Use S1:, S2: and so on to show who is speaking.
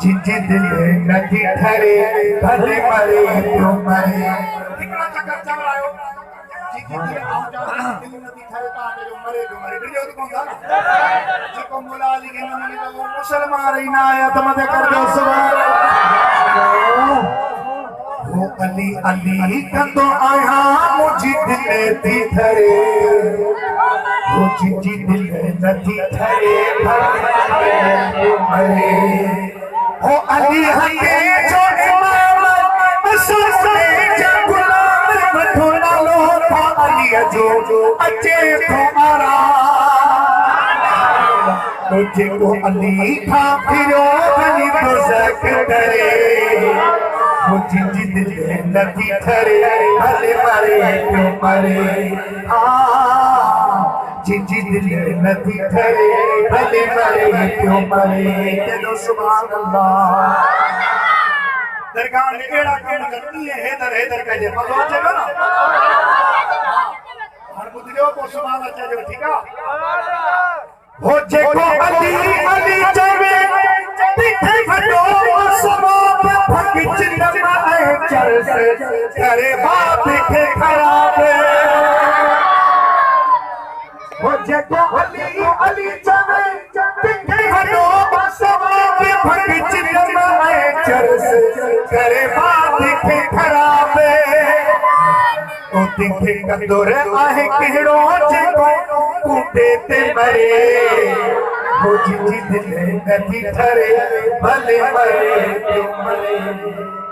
S1: जिंजी दिल नदी ठरे भले मरे तो मरे कितना चक्कर चल रहा हो जिंजी दिल आओ जाओ दिल नदी ठरे तो आने जो मरे वीडियो तो कौन था जिको मुला अली के नाम में तो मुसलमान ही ना आया तो मत कर दो सुभान वो अली अली कंदो आया मुझी दिल दी ठरे वो जिंजी दिल नदी ठरे भले मरे ओ अली हके जो इमाम मसूले जा गुलाम मथुना लो था अली जो अचे तुम्हारा तुझे को अली था फिरो अली तो ज़करे वो जिंजी दिल नदी ठरे भले मरे क्यों मरे जिंजी दिल नदी ठरे भले मरे क्यों मरे चलो सुभान अल्लाह दरगाह ने एड़ा कम करती है हैदर कहे मज़ो चलो ना हर बुधियो को सुभान अल्लाह जो ठीक है हो जेको अली अली चवे तिथे फटो सवाब भगिच नमाए चल से करे बाप के खराब हो जेको अली अली चवे तिथे फटो सवाब भगिच नमाए चल से करे बाप के खराब ओ तिखे कंदोर आहे केड़ो जेको कूटे ते मरे वो जिंजी दिल नदी ठरे भले मरे क्यों मरे